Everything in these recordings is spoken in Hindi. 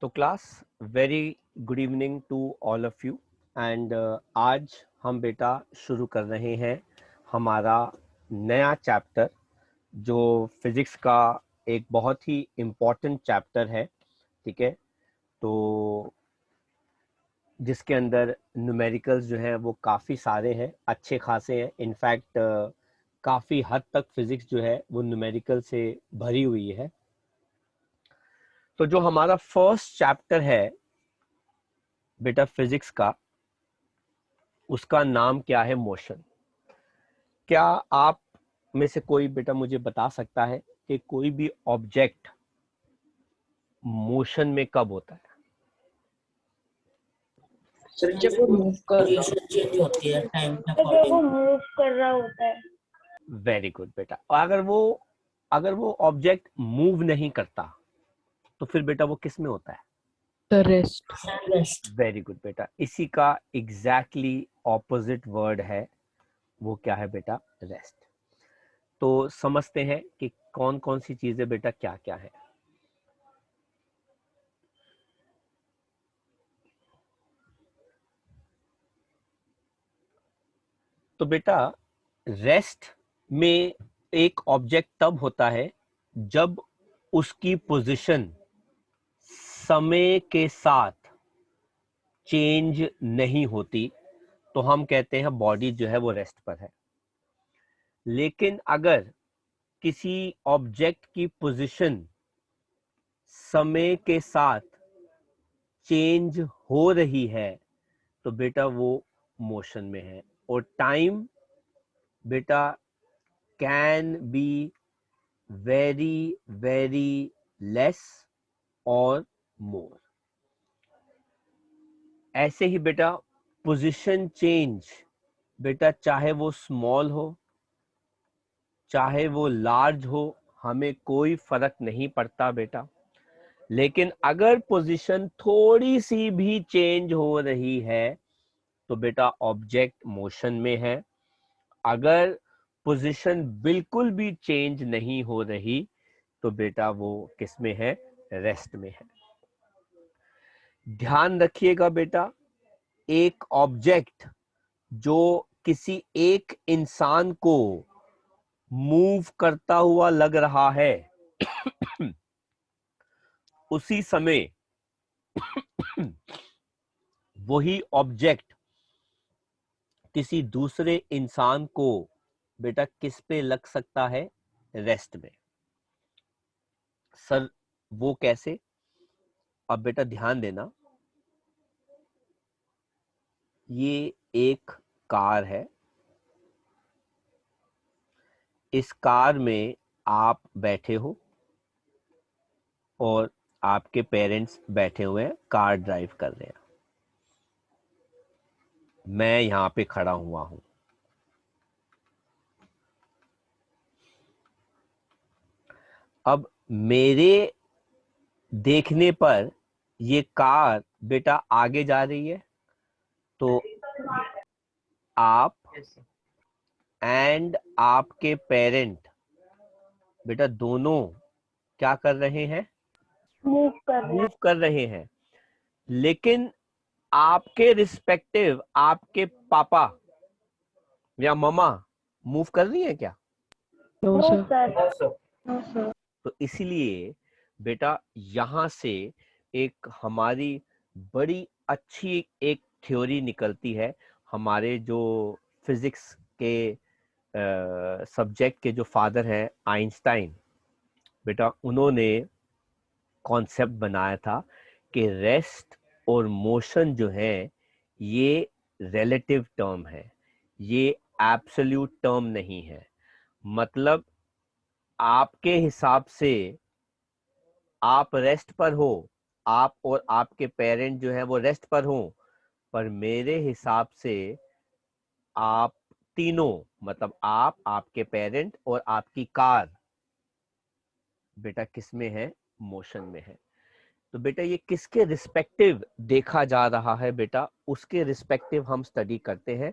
तो class very good evening to all of you and आज हम बेटा शुरू कर रहे हैं हमारा नया चैप्टर जो फिजिक्स का एक बहुत ही इम्पोर्टेंट चैप्टर है। ठीक है, तो जिसके अंदर न्यूमेरिकल्स जो हैं वो काफ़ी सारे हैं, अच्छे खासे हैं। इनफैक्ट काफ़ी हद तक फिजिक्स जो है वो न्यूमेरिकल से भरी हुई है। तो जो हमारा फर्स्ट चैप्टर है बेटा फिजिक्स का, उसका नाम क्या है? मोशन। क्या आप में से कोई बेटा मुझे बता सकता है कि कोई भी ऑब्जेक्ट मोशन में कब होता है? सर जब वो मूव कर रहा पोजीशन चेंज होती है टाइम के जब वो अकॉर्डिंग। मूव कर रहा होता है। वेरी गुड बेटा। और अगर वो ऑब्जेक्ट मूव नहीं करता तो फिर बेटा वो किस में होता है? रेस्ट। वेरी गुड बेटा। इसी का एग्जैक्टली ऑपोजिट वर्ड है, वो क्या है बेटा? रेस्ट। तो समझते हैं कि कौन कौन सी चीजें बेटा क्या क्या है। तो बेटा रेस्ट में एक ऑब्जेक्ट तब होता है जब उसकी पोजीशन समय के साथ चेंज नहीं होती, तो हम कहते हैं बॉडी जो है वो रेस्ट पर है। लेकिन अगर किसी ऑब्जेक्ट की पोजीशन समय के साथ चेंज हो रही है तो बेटा वो मोशन में है। और टाइम बेटा can be very very less और मोर। ऐसे ही बेटा पोजीशन चेंज बेटा चाहे वो स्मॉल हो चाहे वो लार्ज हो, हमें कोई फर्क नहीं पड़ता बेटा। लेकिन अगर पोजीशन थोड़ी सी भी चेंज हो रही है तो बेटा ऑब्जेक्ट मोशन में है। अगर पोजीशन बिल्कुल भी चेंज नहीं हो रही तो बेटा वो किस में है? रेस्ट में है। ध्यान रखिएगा बेटा, एक ऑब्जेक्ट जो किसी एक इंसान को मूव करता हुआ लग रहा है उसी समय वही ऑब्जेक्ट किसी दूसरे इंसान को बेटा किस पे लग सकता है? रेस्ट में। सर वो कैसे? अब बेटा ध्यान देना, ये एक कार है। इस कार में आप बैठे हो और आपके पेरेंट्स बैठे हुए हैं, कार ड्राइव कर रहे हैं। मैं यहां पे खड़ा हुआ हूं। अब मेरे देखने पर ये कार बेटा आगे जा रही है, तो आप एंड आपके पेरेंट बेटा दोनों क्या कर रहे हैं? मूव कर रहे हैं। लेकिन आपके रिस्पेक्टिव आपके पापा या मम्मा मूव कर रही है क्या? No sir. तो इसीलिए बेटा यहां से एक हमारी बड़ी अच्छी एक थ्योरी निकलती है। हमारे जो फिजिक्स के सब्जेक्ट के जो फादर हैं आइंस्टाइन, बेटा उन्होंने कॉन्सेप्ट बनाया था कि रेस्ट और मोशन जो है ये रिलेटिव टर्म है, ये एब्सोल्यूट टर्म नहीं है। मतलब आपके हिसाब से आप रेस्ट पर हो, आप और आपके पेरेंट जो है वो रेस्ट पर हो, पर मेरे हिसाब से आप तीनों, मतलब आप, आपके पेरेंट और आपकी कार बेटा किस में है? मोशन में है। तो बेटा ये किसके रिस्पेक्टिव देखा जा रहा है बेटा, उसके रिस्पेक्टिव हम स्टडी करते हैं।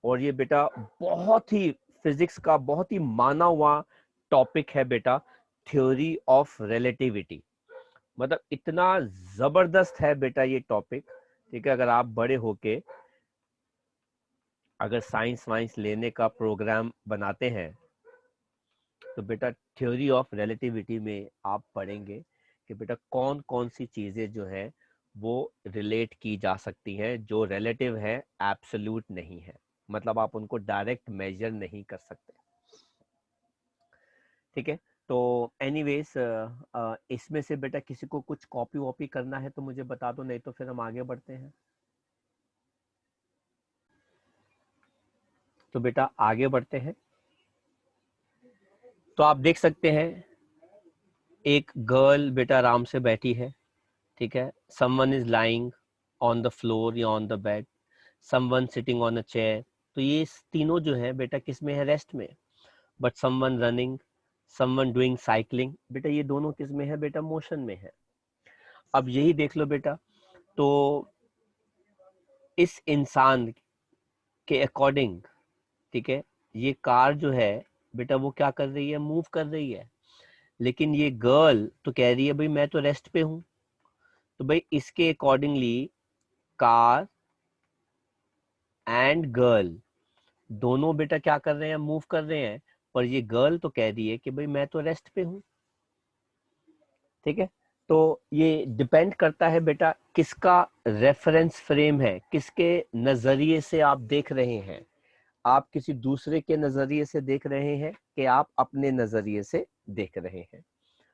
और ये बेटा बहुत ही फिजिक्स का बहुत ही माना हुआ टॉपिक है बेटा, थ्योरी ऑफ रिलेटिविटी। मतलब इतना जबरदस्त है बेटा ये टॉपिक, ठीक है। अगर आप बड़े होके अगर साइंस वाइंस लेने का प्रोग्राम बनाते हैं तो बेटा थ्योरी ऑफ रिलेटिविटी में आप पढ़ेंगे कि बेटा कौन कौन सी चीजें जो है वो रिलेट की जा सकती हैं, जो रिलेटिव है, एब्सोल्यूट नहीं है, मतलब आप उनको डायरेक्ट मेजर नहीं कर सकते, ठीक है। तो एनीवेज इसमें से बेटा किसी को कुछ कॉपी वॉपी करना है तो मुझे बता दो, नहीं तो फिर हम आगे बढ़ते हैं। तो बेटा आगे बढ़ते हैं। तो आप देख सकते हैं एक गर्ल बेटा आराम से बैठी है, ठीक है। Someone is lying on the floor या on the bed, someone sitting on a chair. तो ये तीनों जो है बेटा किस में है, रेस्ट में। But someone running, someone doing cycling, बेटा ये दोनों किस में है बेटा, मोशन में है। अब यही देख लो बेटा, तो इस इंसान के अकॉर्डिंग, ठीक है, ये कार जो है बेटा वो क्या कर रही है, मूव कर रही है। लेकिन ये गर्ल तो कह रही है भाई मैं तो रेस्ट पे हूं। तो भाई इसके अकॉर्डिंगली कार एंड गर्ल दोनों बेटा क्या कर रहे हैं, मूव कर रहे हैं। पर ये गर्ल तो कह रही है कि भाई मैं तो रेस्ट पे हूं, ठीक है। तो ये डिपेंड करता है बेटा किसका रेफरेंस फ्रेम है, किसके नजरिए से आप देख रहे हैं। आप किसी दूसरे के नजरिए से देख रहे हैं कि आप अपने नजरिए से देख रहे हैं,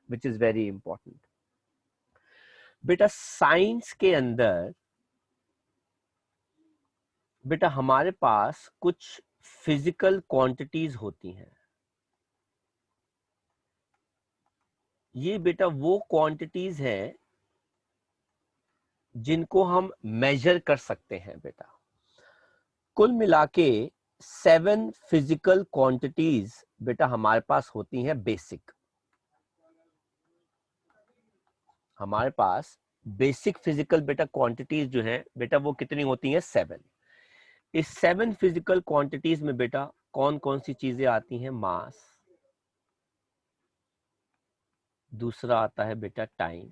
विच इज वेरी इंपॉर्टेंट। बेटा साइंस के अंदर बेटा हमारे पास कुछ फिजिकल क्वांटिटीज होती हैं। ये बेटा वो क्वांटिटीज हैं जिनको हम मेजर कर सकते हैं बेटा। कुल मिला के 7 फिजिकल क्वांटिटीज बेटा हमारे पास होती हैं बेसिक। हमारे पास बेसिक फिजिकल बेटा क्वांटिटीज जो है बेटा वो कितनी होती हैं, 7। इस 7 फिजिकल क्वांटिटीज में बेटा कौन कौन सी चीजें आती हैं, मास, दूसरा आता है बेटा टाइम,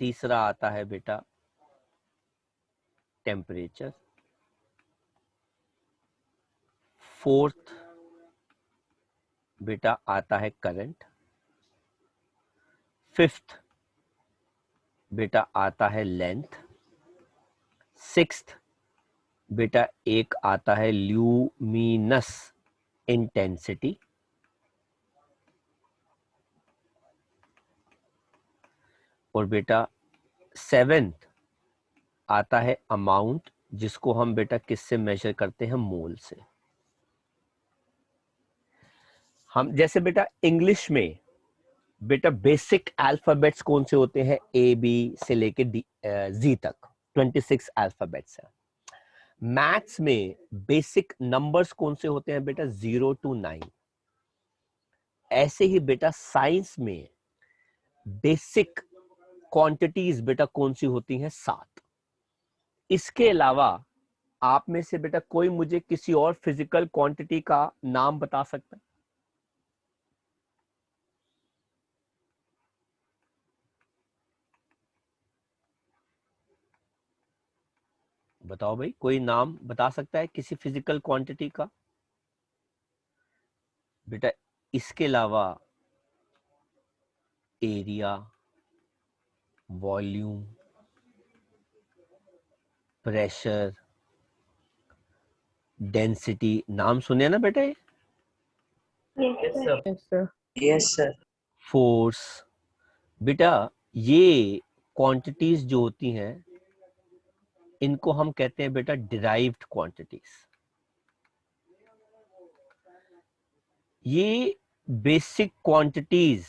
तीसरा आता है बेटा टेम्परेचर, फोर्थ बेटा आता है करंट, फिफ्थ बेटा आता है लेंथ, सिक्स्थ बेटा एक आता है ल्यूमिनस इंटेंसिटी, और बेटा सेवेंथ आता है अमाउंट, जिसको हम बेटा किससे मेजर करते हैं, मोल से। हम जैसे बेटा इंग्लिश में बेटा बेसिक अल्फाबेट्स कौन से होते हैं, ए बी से लेके जी तक 26 अल्फाबेट्स है। मैथ्स में बेसिक नंबर्स कौन से होते हैं बेटा, 0 to 9। ऐसे ही बेटा साइंस में बेसिक क्वांटिटीज बेटा कौन सी होती हैं, 7। इसके अलावा आप में से बेटा कोई मुझे किसी और फिजिकल क्वांटिटी का नाम बता सकता है? बताओ भाई, कोई नाम बता सकता है किसी फिजिकल क्वांटिटी का? बेटा इसके अलावा एरिया, वॉल्यूम, प्रेशर, डेंसिटी, नाम सुने ना बेटा ये, yes sir. Yes sir. Force. बेटा ये क्वांटिटीज जो होती हैं इनको हम कहते हैं बेटा डिराइव्ड क्वांटिटीज। ये बेसिक क्वांटिटीज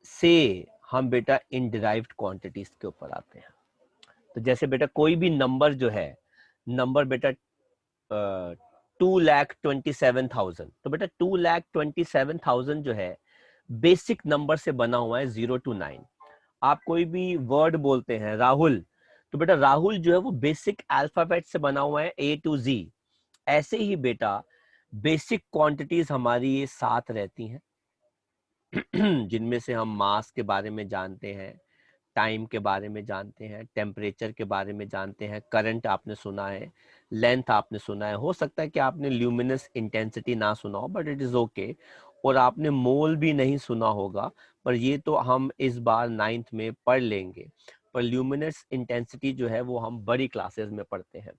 से हम बेटा इन डिराइव्ड क्वांटिटीज के ऊपर आते हैं। तो जैसे बेटा कोई भी नंबर जो है, नंबर बेटा 2,27,000, तो बेटा 2,27,000 जो है बेसिक नंबर से बना हुआ है 0 to 9। आप कोई भी वर्ड बोलते हैं राहुल, तो बेटा राहुल जो है वो बेसिक अल्फाबेट से बना हुआ है A to Z। ऐसे ही बेटा बेसिक क्वांटिटीज हमारी ये 7 रहती हैं। जिनमें से हम मास के बारे में जानते हैं, टाइम के बारे में जानते हैं, टेम्परेचर के बारे में जानते हैं, करंट आपने सुना है, लेंथ आपने सुना है। हो सकता है कि आपने ल्यूमिनस इंटेंसिटी ना सुना हो, बट इट इज ओके। और आपने मोल भी नहीं सुना होगा, पर ये तो हम इस बार 9th में पढ़ लेंगे। पर ल्यूमिनस इंटेंसिटी जो है वो हम बड़ी क्लासेस में पढ़ते हैं।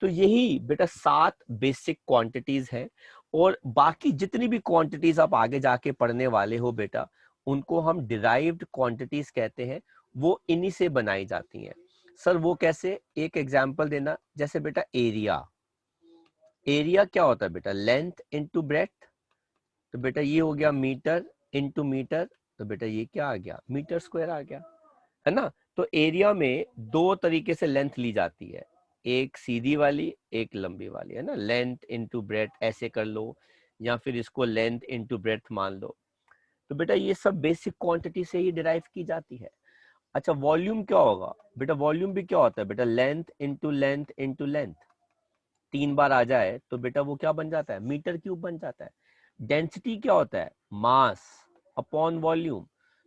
तो यही बेटा 7 बेसिक क्वांटिटीज है, और बाकी जितनी भी क्वांटिटीज आप आगे जाके पढ़ने वाले हो बेटा, उनको हम डिराइव्ड क्वांटिटीज कहते हैं। वो इन्हीं से बनाई जाती हैं। सर वो कैसे? एक एग्जांपल देना। जैसे बेटा एरिया, एरिया क्या होता है बेटा? Length into breadth. तो बेटा ये हो गया मीटर इनटू मीटर, तो बेटा ये क्या आ गया? मीटर स्क्वायर आ गया, है ना। तो एरिया में दो तरीके से लेंथ ली जाती है, एक सीधी वाली, एक लंबी वाली, है ना। लेंथ इनटू ब्रेथ ऐसे कर लो, या फिर इसको लेंथ इनटू ब्रेथ मान लो। तो बेटा ये सब बेसिक क्वांटिटी से ही डिराइव की जाती है। अच्छा वॉल्यूम क्या होगा बेटा? वॉल्यूम भी क्या होता है बेटा? Length into length into length. 3 बार आ जाए तो बेटा वो क्या बन जाता है? मीटर क्यूब बन जाता है। डेंसिटी क्या होता है? Mass upon volume.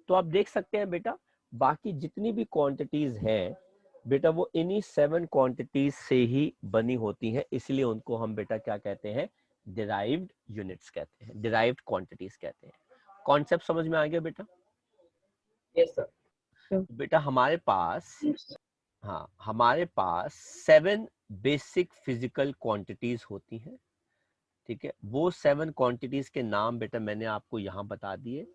तो आप देख सकते हैं बेटा, बाकी जितनी भी क्वांटिटीज हैं बेटा, वो इन्हीं 7 क्वांटिटीज से ही बनी होती हैं। इसलिए उनको हम बेटा क्या कहते हैं? डिराइव्ड यूनिट्स कहते हैं, डिराइव्ड क्वांटिटीज कहते हैं। कॉन्सेप्ट समझ में आ गया बेटा? Yes sir. बेटा हमारे पास, हाँ हमारे पास 7 बेसिक फिजिकल क्वांटिटीज होती हैं। ठीक है, वो 7 क्वांटिटीज के नाम बेटा मैंने आपको यहाँ बता दिए।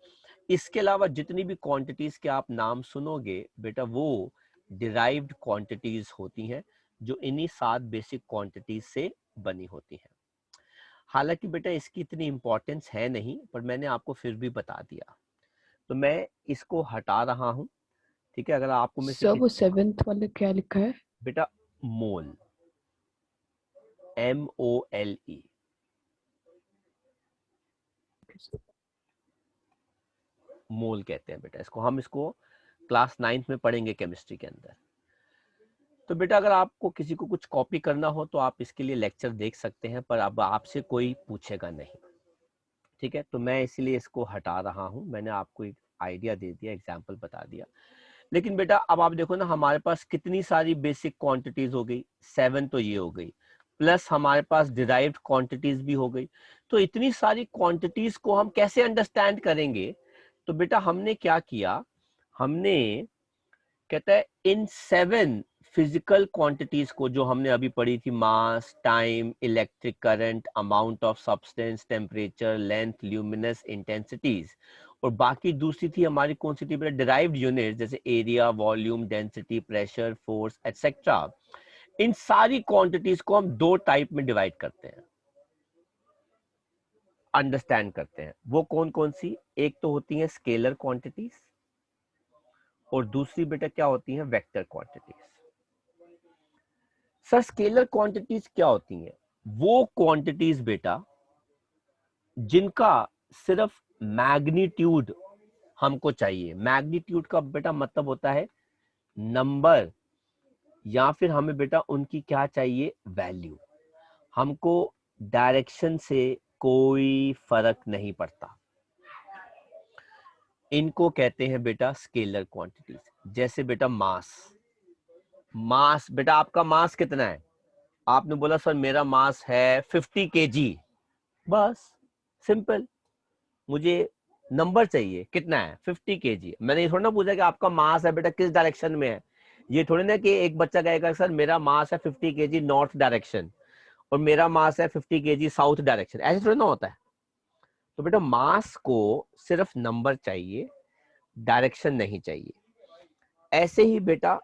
इसके अलावा जितनी भी क्वांटिटीज के आप नाम सुनोगे बेटा, वो डिराइव्ड क्वांटिटीज होती हैं, जो इन्हीं 7 बेसिक क्वांटिटीज से बनी होती हैं। हालांकि बेटा इसकी इतनी इंपॉर्टेंस है नहीं, पर मैंने आपको फिर भी बता दिया, तो मैं इसको हटा रहा हूं। ठीक है, अगर आपको में से सर वो 7th वाले क्या लिखा है? बेटा मोल, MOLE, मोल कहते हैं बेटा इसको। हम इसको क्लास 9th में पढ़ेंगे केमिस्ट्री के अंदर। तो बेटा अगर आपको किसी को कुछ कॉपी करना हो तो आप इसके लिए लेक्चर देख सकते हैं, पर अब आपसे कोई पूछेगा नहीं। ठीक है, तो मैं इसीलिए इसको हटा रहा हूं। मैंने आपको एक आइडिया दे दिया, एग्जाम्पल बता दिया। लेकिन बेटा अब आप देखो ना, हमारे पास कितनी सारी बेसिक क्वांटिटीज हो गई। 7 तो ये हो गई, प्लस हमारे पास डिराइव्ड क्वांटिटीज भी हो गई। तो इतनी सारी क्वांटिटीज को हम कैसे अंडरस्टैंड करेंगे? तो बेटा हमने क्या किया, हमने कहता है इन 7 फिजिकल क्वांटिटीज को, जो हमने अभी पढ़ी थी, mass, time, electric current, amount of substance, temperature, length, luminous intensities, और बाकी दूसरी थी हमारी कौन सी थी बेटा? डिराइव्ड यूनिट, जैसे area, volume, density, pressure, force etcetera. इन सारी क्वांटिटीज को हम 2 टाइप में डिवाइड करते हैं, अंडरस्टैंड करते हैं। वो कौन कौन सी? एक तो होती है स्केलर क्वांटिटीज, और दूसरी बेटा क्या होती है? Vector quantities. Sir scalar quantities क्या होती हैं? वो क्वांटिटीज बेटा जिनका सिर्फ मैग्नीट्यूड हमको चाहिए। मैग्नीट्यूड का बेटा मतलब होता है नंबर, या फिर हमें बेटा उनकी क्या चाहिए? वैल्यू। हमको डायरेक्शन से कोई फर्क नहीं पड़ता। इनको कहते हैं बेटा स्केलर क्वांटिटीज। जैसे बेटा मास, मास बेटा आपका मास कितना है? आपने बोला सर मेरा मास है 50 kg। बस सिंपल, मुझे नंबर चाहिए, कितना है? 50 kg। मैंने ये थोड़ा ना पूछा कि आपका मास है बेटा किस डायरेक्शन में है। ये थोड़ी ना कि एक बच्चा कहेगा सर मेरा मास है 50 kg नॉर्थ डायरेक्शन, और मेरा मास है 50 kg साउथ डायरेक्शन। ऐसे थोड़ी ना होता है। तो बेटा मास को सिर्फ नंबर चाहिए, डायरेक्शन नहीं चाहिए। ऐसे ही बेटा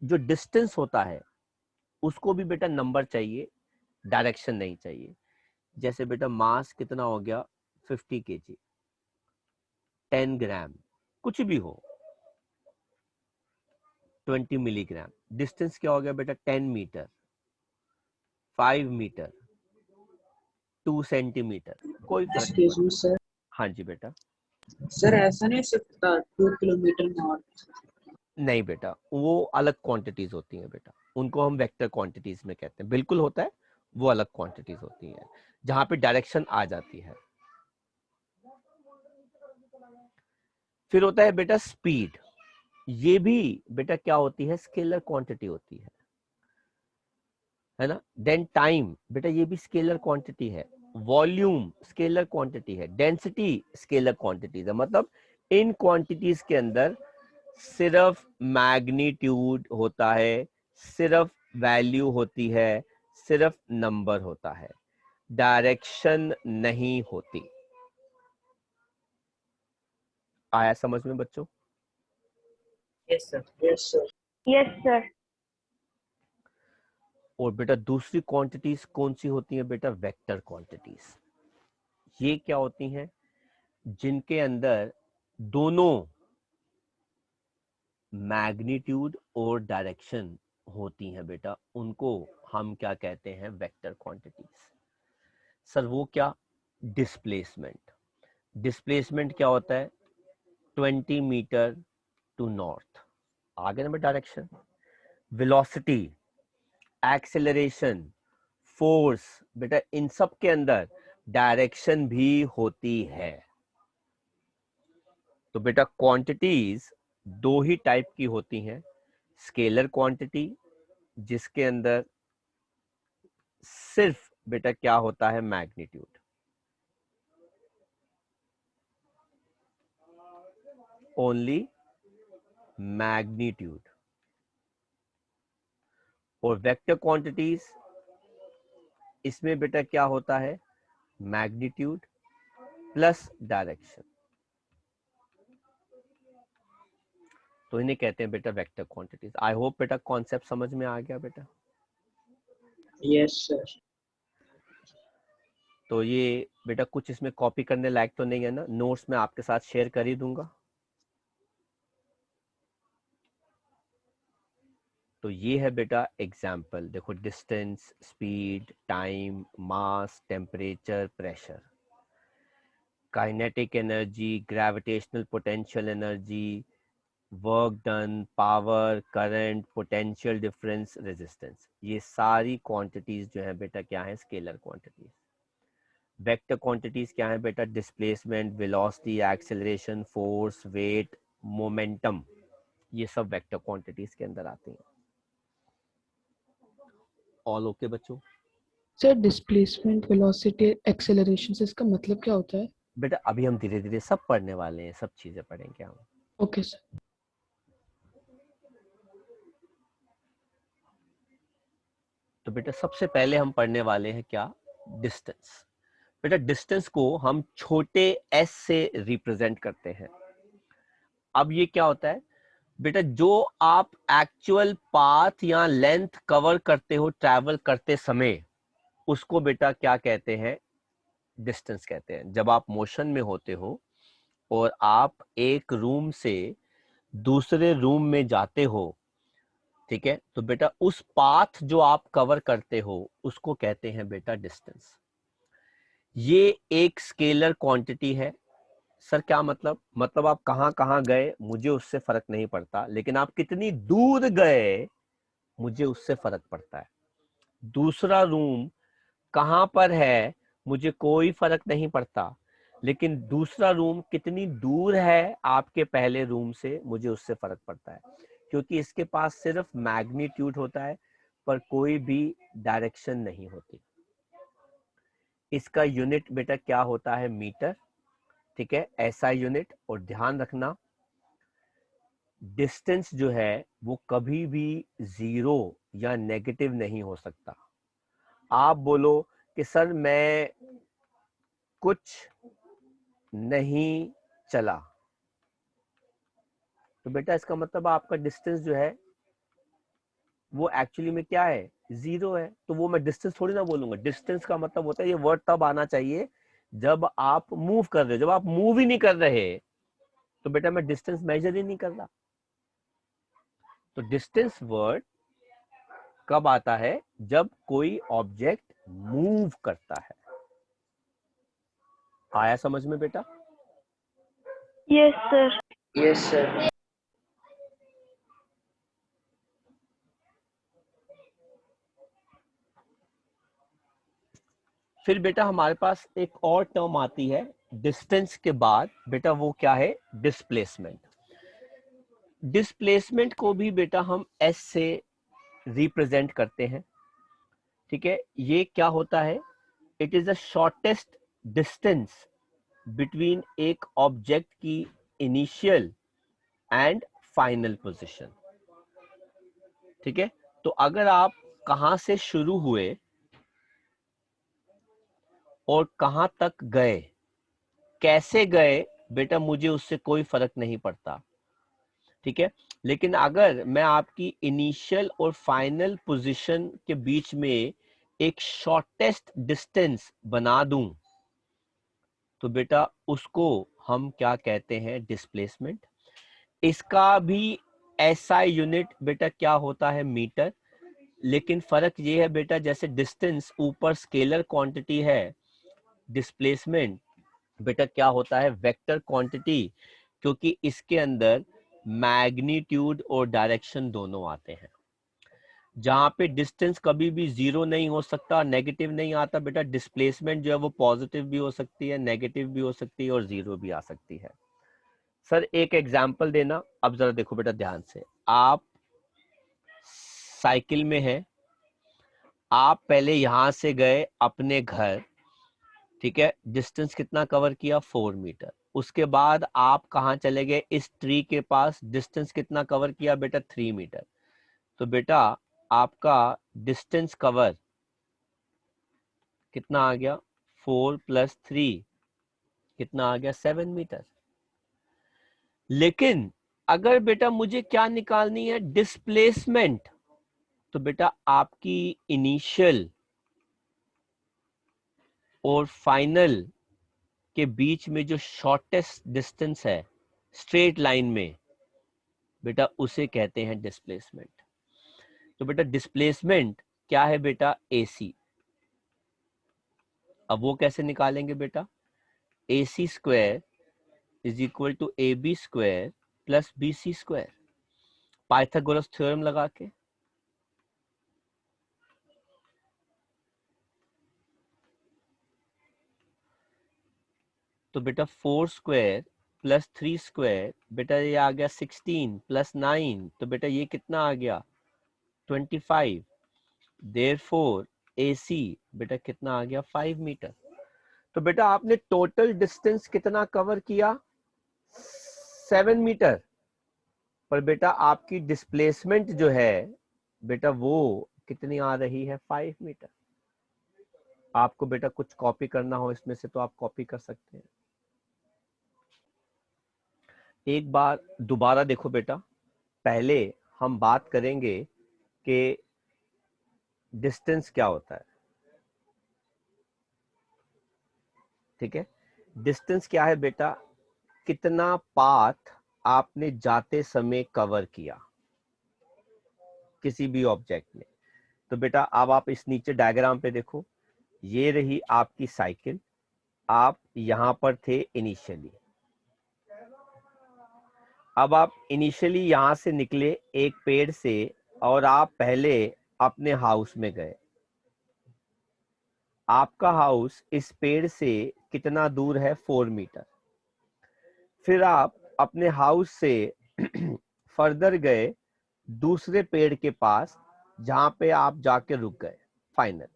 जो डिस्टेंस होता है उसको भी बेटा नंबर चाहिए, डायरेक्शन नहीं चाहिए। जैसे बेटा मास कितना हो गया? 50 kg, 10 ग्राम, कुछ भी हो, 20 मिलीग्राम। डिस्टेंस क्या हो गया बेटा? 10 मीटर, 5 मीटर, 2 सेंटीमीटर, कोई फर्क नहीं एक्सक्यूज मी पड़ता। सर। हाँ जी बेटा। सर ऐसा नहीं सकता 2 किलोमीटर नॉर्थ? नहीं बेटा, वो अलग क्वांटिटीज होती हैं बेटा, उनको हम वेक्टर क्वांटिटीज में कहते हैं। बिल्कुल होता है, वो अलग क्वांटिटीज होती हैं जहां पे डायरेक्शन आ जाती है। फिर होता है बेटा स्पीड, ये भी बेटा क्या होती है, स्केलर क्वांटिटी होती है ना। देन टाइम, बेटा ये भी स्केलर क्वांटिटी है। वॉल्यूम स्केलर क्वांटिटी है। डेंसिटी स्केलर क्वांटिटीज है। मतलब इन क्वांटिटीज के अंदर सिर्फ मैग्नीट्यूड होता है, सिर्फ वैल्यू होती है, सिर्फ नंबर होता है, डायरेक्शन नहीं होती। आया समझ में बच्चों? Yes sir, yes sir. Yes sir. और बेटा दूसरी क्वांटिटीज कौन सी होती हैं बेटा, वेक्टर क्वांटिटीज। ये क्या होती हैं, जिनके अंदर दोनों मैग्नीट्यूड और डायरेक्शन होती हैं बेटा, उनको हम क्या कहते हैं, वेक्टर क्वांटिटीज। सर वो क्या, डिस्प्लेसमेंट। डिस्प्लेसमेंट क्या होता है, 20 मीटर टू नॉर्थ, आगे ना बेटा डायरेक्शन। वेलोसिटी, एक्सेलरेशन, फोर्स, बेटा इन सब के अंदर डायरेक्शन भी होती है। तो बेटा क्वांटिटीज दो ही टाइप की होती हैं, स्केलर क्वांटिटी जिसके अंदर सिर्फ बेटा क्या होता है, मैग्नीट्यूड, ओनली मैग्नीट्यूड। और वेक्टर क्वांटिटीज, इसमें बेटा क्या होता है, मैग्नीट्यूड प्लस डायरेक्शन। तो इन्हें कहते हैं बेटा वेक्टर क्वांटिटीज। आई होप बेटा कॉन्सेप्ट समझ में आ गया बेटा। Yes sir. तो ये बेटा कुछ इसमें कॉपी करने लायक तो नहीं है ना, नोट्स में आपके साथ शेयर कर ही दूंगा। तो ये है बेटा एग्जाम्पल, देखो distance, speed, time, mass, temperature, pressure, kinetic energy, gravitational potential energy, work done, power, current, potential difference, resistance, ये सारी क्वांटिटीज जो है बेटा क्या है, स्केलर क्वांटिटीज। वेक्टर क्वांटिटीज क्या है बेटा, displacement, velocity, acceleration, force, weight, momentum, ये सब वेक्टर क्वांटिटीज के अंदर आती हैं। ऑल ओके बच्चों? सर डिस्प्लेसमेंट, वेलोसिटी, एक्सेलरेशन से इसका मतलब क्या होता है? बेटा अभी हम धीरे धीरे सब पढ़ने वाले हैं, सब चीजें पढ़ेंगे हम। Okay sir. तो बेटा सबसे पहले हम पढ़ने वाले हैं क्या, डिस्टेंस। बेटा डिस्टेंस को हम छोटे s से रिप्रेजेंट करते हैं। अब ये क्या होता है बेटा, जो आप एक्चुअल पाथ या लेंथ कवर करते हो ट्रैवल करते समय, उसको बेटा क्या कहते हैं, डिस्टेंस कहते हैं। जब आप मोशन में होते हो और आप एक रूम से दूसरे रूम में जाते हो, ठीक है, तो बेटा उस पाथ जो आप कवर करते हो उसको कहते हैं बेटा डिस्टेंस। ये एक स्केलर क्वांटिटी है। सर क्या मतलब, मतलब आप कहां कहां गए मुझे उससे फर्क नहीं पड़ता, लेकिन आप कितनी दूर गए मुझे उससे फर्क पड़ता है। दूसरा रूम कहां पर है मुझे कोई फर्क नहीं पड़ता, लेकिन दूसरा रूम कितनी दूर है आपके पहले रूम से मुझे उससे फर्क पड़ता है, क्योंकि इसके पास सिर्फ मैग्नीट्यूड होता है पर कोई भी डायरेक्शन नहीं होती। इसका यूनिट बेटा क्या होता है, मीटर, ठीक है, ऐसा यूनिट। और ध्यान रखना डिस्टेंस जो है वो कभी भी जीरो या नेगेटिव नहीं हो सकता। आप बोलो कि सर मैं कुछ नहीं चला, तो बेटा इसका मतलब आपका डिस्टेंस जो है वो एक्चुअली में क्या है, जीरो है। तो वो मैं डिस्टेंस थोड़ी ना बोलूंगा। डिस्टेंस का मतलब होता है, ये वर्ड तब आना चाहिए जब आप मूव कर रहे हो। जब आप मूव ही नहीं कर रहे तो बेटा मैं डिस्टेंस मेजर ही नहीं कर रहा। तो डिस्टेंस वर्ड कब आता है, जब कोई ऑब्जेक्ट मूव करता है। आया समझ में बेटा? Yes sir. Yes sir. फिर बेटा हमारे पास एक और टर्म आती है डिस्टेंस के बाद बेटा वो क्या है, डिस्प्लेसमेंट। डिस्प्लेसमेंट को भी बेटा हम एस से रिप्रेजेंट करते हैं, ठीक है। ये क्या होता है, it is the shortest distance between एक ऑब्जेक्ट की इनिशियल एंड फाइनल पोजीशन, ठीक है। तो अगर आप कहां से शुरू हुए और कहां तक गए, कैसे गए बेटा, मुझे उससे कोई फर्क नहीं पड़ता, ठीक है। लेकिन अगर मैं आपकी इनिशियल और फाइनल पोजीशन के बीच में एक शॉर्टेस्ट डिस्टेंस बना दूं, तो बेटा उसको हम क्या कहते हैं, डिस्प्लेसमेंट। इसका भी एसआई यूनिट बेटा क्या होता है, मीटर। लेकिन फर्क ये है बेटा, जैसे डिस्टेंस ऊपर स्केलर क्वांटिटी है, डिस्प्लेसमेंट बेटा क्या होता है, वेक्टर क्वांटिटी, क्योंकि इसके अंदर मैग्नीट्यूड और डायरेक्शन दोनों आते हैं। जहां पे डिस्टेंस कभी भी जीरो नहीं हो सकता, नेगेटिव नहीं आता बेटा, डिस्प्लेसमेंट जो है वो पॉजिटिव भी हो सकती है, नेगेटिव भी हो सकती है और जीरो भी आ सकती है। सर एक एग्जांपल देना, अब जरा देखो बेटा ध्यान से, आप साइकिल में हैं, आप पहले यहां से गए अपने घर, ठीक है, डिस्टेंस कितना कवर किया, 4 मीटर। उसके बाद आप कहां चले गए, इस ट्री के पास, डिस्टेंस कितना कवर किया बेटा, 3 मीटर। तो बेटा आपका डिस्टेंस कवर कितना आ गया, 4 + 3 कितना आ गया, 7 मीटर। लेकिन अगर बेटा मुझे क्या निकालनी है, डिस्प्लेसमेंट, तो बेटा आपकी इनिशियल और फाइनल के बीच में जो शॉर्टेस्ट डिस्टेंस है स्ट्रेट लाइन में बेटा, उसे कहते हैं डिस्प्लेसमेंट। तो बेटा डिस्प्लेसमेंट क्या है बेटा, AC। अब वो कैसे निकालेंगे बेटा, AC² = AB² + BC², Pythagoras theorem लगा के। तो बेटा 4² + 3² बेटा ये आ गया 16 + 9, तो बेटा ये कितना आ गया, 25। देयरफॉर AC बेटा कितना आ गया, 5 मीटर। तो बेटा आपने टोटल डिस्टेंस कितना कवर किया, 7 मीटर। पर बेटा आपकी डिस्प्लेसमेंट जो है बेटा वो कितनी आ रही है, 5 मीटर। आपको बेटा कुछ कॉपी करना हो इसमें से तो आप कॉपी कर सकते हैं। एक बार दोबारा देखो बेटा, पहले हम बात करेंगे कि डिस्टेंस क्या होता है, ठीक है। डिस्टेंस क्या है बेटा, कितना पाथ आपने जाते समय कवर किया किसी भी ऑब्जेक्ट में। तो बेटा अब आप इस नीचे डायग्राम पे देखो, ये रही आपकी साइकिल, आप यहां पर थे इनिशियली। अब आप इनिशियली यहां से निकले एक पेड़ से और आप पहले अपने हाउस में गए। आपका हाउस इस पेड़ से कितना दूर है, 4 मीटर। फिर आप अपने हाउस से फर्दर गए दूसरे पेड़ के पास, जहां पे आप जाके रुक गए फाइनल,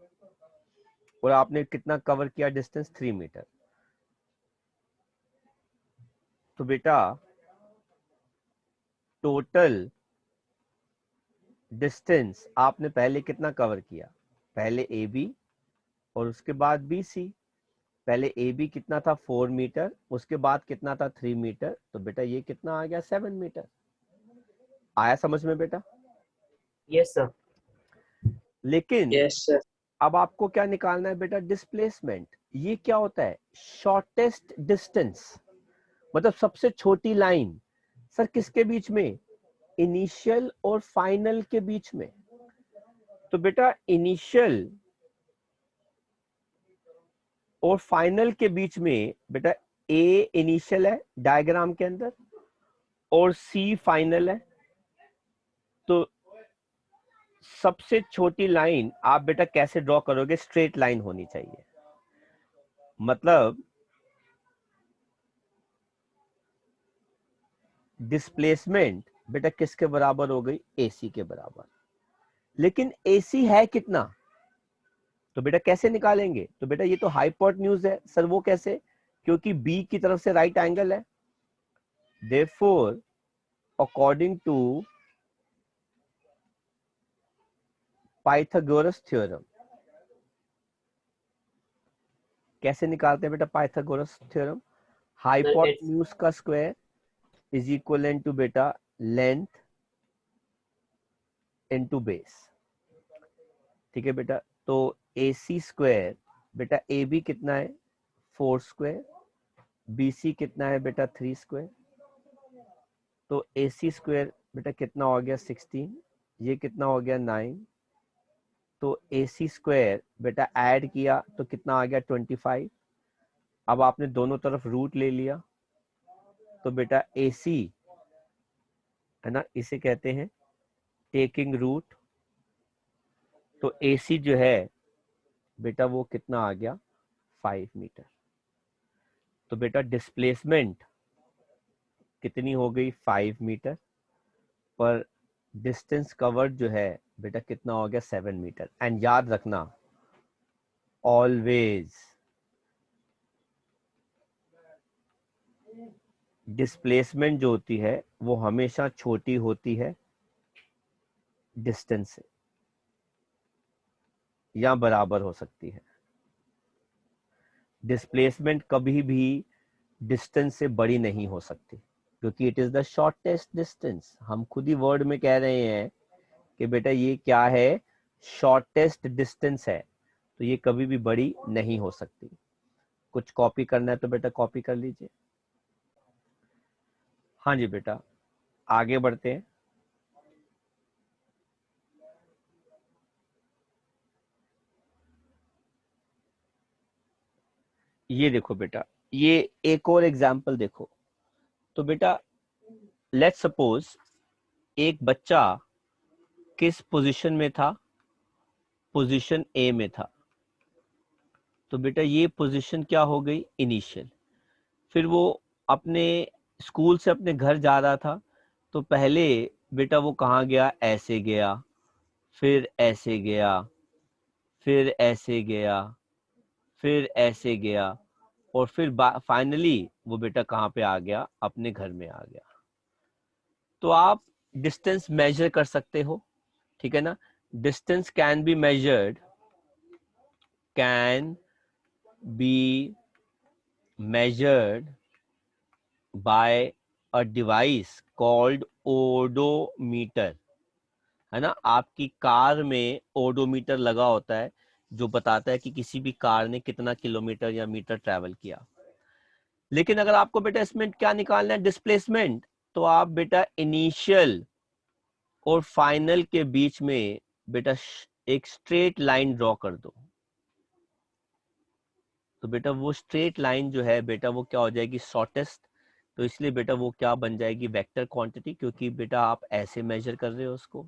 और आपने कितना कवर किया डिस्टेंस, 3 मीटर। तो बेटा टोटल डिस्टेंस आपने पहले कितना कवर किया, पहले AB और उसके बाद BC। पहले AB कितना था, 4 मीटर, उसके बाद कितना था, 3 मीटर। तो बेटा ये कितना आ गया, 7 मीटर। आया समझ में बेटा? Yes sir. लेकिन यस सर। अब आपको क्या निकालना है बेटा, डिस्प्लेसमेंट। ये क्या होता है, शॉर्टेस्ट डिस्टेंस, मतलब सबसे छोटी लाइन। सर किसके बीच में, इनिशियल और फाइनल के बीच में। तो बेटा इनिशियल और फाइनल के बीच में बेटा A इनिशियल है डायग्राम के अंदर और C फाइनल है। तो सबसे छोटी लाइन आप बेटा कैसे ड्रॉ करोगे, स्ट्रेट लाइन होनी चाहिए। मतलब डिस्प्लेसमेंट बेटा किसके बराबर हो गई, AC के बराबर। लेकिन AC है कितना, तो बेटा कैसे निकालेंगे, तो बेटा ये तो हाइपोटेन्यूज है सर, वो कैसे, क्योंकि B की तरफ से राइट एंगल है। Therefore according to Pythagoras theorem, कैसे निकालते हैं बेटा पाइथागोरस थ्योरम, हाइपोटेन्यूज का स्क्वायर इज इक्वल टू बेटा लेंथ इनटू बेस। ठीक है बेटा, तो AC स्क्वायर बेटा AB कितना है 4 स्क्वायर, BC कितना है बेटा 3 स्क्वायर, तो AC स्क्वायर बेटा कितना हो गया 16, ये कितना हो गया 9, तो AC स्क्वायर बेटा ऐड किया तो कितना आ गया 25। अब आपने दोनों तरफ रूट ले लिया, तो बेटा AC है ना, इसे कहते हैं टेकिंग रूट, तो AC जो है बेटा वो कितना आ गया 5 मीटर। तो बेटा डिस्प्लेसमेंट कितनी हो गई 5 मीटर, पर डिस्टेंस कवर्ड जो है बेटा कितना हो गया 7 मीटर। एंड याद रखना ऑलवेज डिस्प्लेसमेंट जो होती है वो हमेशा छोटी होती है डिस्टेंस से, या बराबर हो सकती है। डिस्प्लेसमेंट कभी भी डिस्टेंस से बड़ी नहीं हो सकती, क्योंकि it is the shortest distance. हम खुद ही वर्ड में कह रहे हैं कि बेटा ये क्या है, शॉर्टेस्ट डिस्टेंस है, तो ये कभी भी बड़ी नहीं हो सकती। कुछ कॉपी करना है तो बेटा कॉपी कर लीजिए। हाँ जी बेटा, आगे बढ़ते हैं। ये देखो बेटा, ये एक और एग्जाम्पल देखो। तो बेटा लेट्स सपोज एक बच्चा किस पोजीशन में था, पोजीशन A में था। तो बेटा ये पोजीशन क्या हो गई इनिशियल। फिर वो अपने स्कूल से अपने घर जा रहा था, तो पहले बेटा वो कहाँ गया, ऐसे गया, फिर ऐसे गया, फिर ऐसे गया, फिर ऐसे गया, और फिर फाइनली वो बेटा कहाँ पे आ गया, अपने घर में आ गया। तो आप डिस्टेंस मेजर कर सकते हो, ठीक है ना। Distance can be measured, can be measured by a device called odometer, है ना। आपकी कार में ओडोमीटर लगा होता है जो बताता है कि किसी भी कार ने कितना किलोमीटर या मीटर ट्रैवल किया। लेकिन अगर आपको बेटा इसमें क्या निकालना है, डिस्प्लेसमेंट, तो आप बेटा इनिशियल और फाइनल के बीच में बेटा एक स्ट्रेट लाइन ड्रॉ कर दो। तो बेटा वो स्ट्रेट लाइन जो है बेटा वो क्या हो जाएगी, शॉर्टेस्ट। तो इसलिए बेटा वो क्या बन जाएगी, वेक्टर क्वांटिटी, क्योंकि बेटा आप ऐसे मेजर कर रहे हो उसको।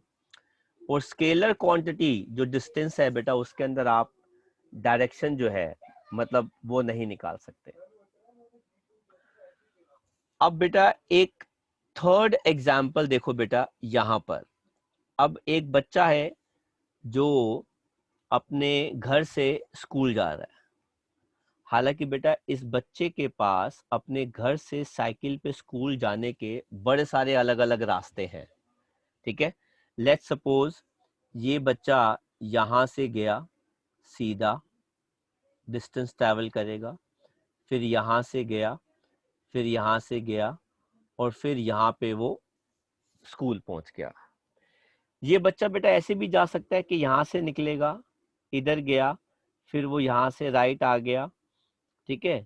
और स्केलर क्वांटिटी जो डिस्टेंस है बेटा उसके अंदर आप डायरेक्शन जो है मतलब वो नहीं निकाल सकते। अब बेटा एक थर्ड एग्जाम्पल देखो बेटा यहां पर। अब एक बच्चा है जो अपने घर से स्कूल जा रहा है। हालांकि बेटा इस बच्चे के पास अपने घर से साइकिल पे स्कूल जाने के बड़े सारे अलग अलग रास्ते हैं, ठीक है। लेट्स सपोज ये बच्चा यहां से गया, सीधा डिस्टेंस ट्रैवल करेगा, फिर यहां से गया, फिर यहां से गया, और फिर यहाँ पे वो स्कूल पहुंच गया। ये बच्चा बेटा ऐसे भी जा सकता है कि यहाँ से निकलेगा, इधर गया, फिर वो यहाँ से राइट आ गया, ठीक है,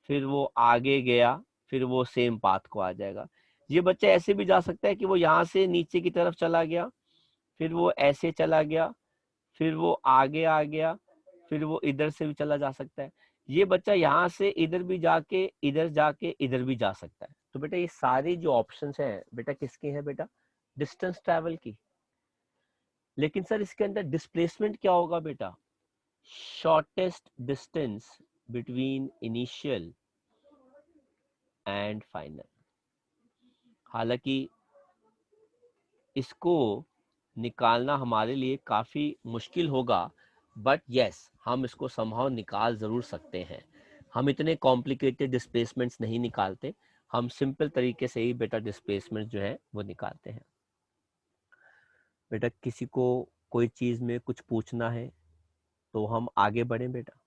फिर वो आगे गया, फिर वो सेम पाथ को आ जाएगा। ये बच्चा ऐसे भी जा सकता है कि वो यहाँ से नीचे की तरफ चला गया, फिर वो ऐसे चला गया, फिर वो आगे आ गया, फिर वो इधर से भी चला जा सकता है। ये बच्चा यहाँ से इधर भी जाके इधर जाके इधर भी जा सकता है। तो बेटा ये सारे जो ऑप्शंस हैं बेटा किसके हैं, बेटा डिस्टेंस ट्रैवल की। लेकिन सर इसके अंदर डिस्प्लेसमेंट क्या होगा बेटा, shortest distance between initial and final. हालांकि इसको निकालना हमारे लिए काफी मुश्किल होगा, बट यस हम इसको समहाउ निकाल जरूर सकते हैं। हम इतने कॉम्प्लिकेटेड डिस्प्लेसमेंट्स नहीं निकालते, हम सिंपल तरीके से ही बेटा डिस्प्लेसमेंट जो है वो निकालते हैं। बेटा किसी को कोई चीज में कुछ पूछना है तो हम आगे बढ़ें बेटा।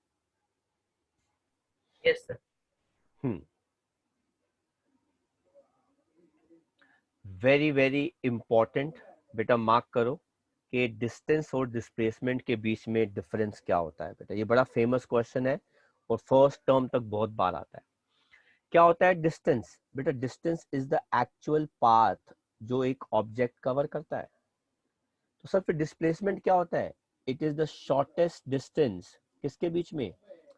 Yes sir. Very very important बेटा, मार्क करो कि डिस्टेंस और डिस्प्लेसमेंट के बीच में डिफरेंस क्या होता है बेटा। ये बड़ा फेमस क्वेश्चन है और फर्स्ट टर्म तक बहुत बार आता है। क्या होता है डिस्टेंस? बेटा distance is the actual path जो एक ऑब्जेक्ट कवर करता है। तो सर फिर डिस्प्लेसमेंट क्या होता है? It is the shortest distance किसके बीच में?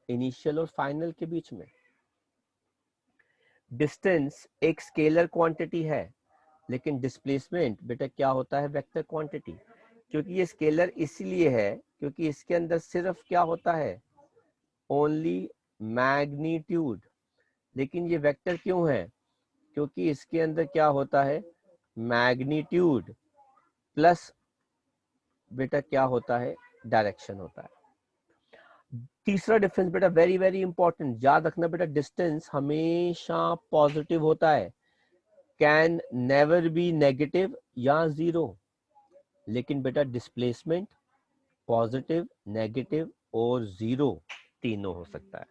इनिशियल और फाइनल के बीच में। डिस्टेंस एक स्केलर क्वांटिटी है, लेकिन डिस्प्लेसमेंट बेटा क्या होता है? Vector quantity. क्योंकि ये स्केलर इसलिए है क्योंकि इसके अंदर सिर्फ क्या होता है? Only magnitude. लेकिन ये वेक्टर क्यों है? क्योंकि इसके अंदर क्या होता है? मैग्नीट्यूड प्लस बेटा क्या होता है? डायरेक्शन होता है। तीसरा डिफरेंस बेटा वेरी वेरी इंपॉर्टेंट, याद रखना बेटा, डिस्टेंस हमेशा पॉजिटिव होता है, कैन नेवर बी नेगेटिव या जीरो। लेकिन बेटा डिस्प्लेसमेंट पॉजिटिव, नेगेटिव और जीरो तीनों हो सकता है।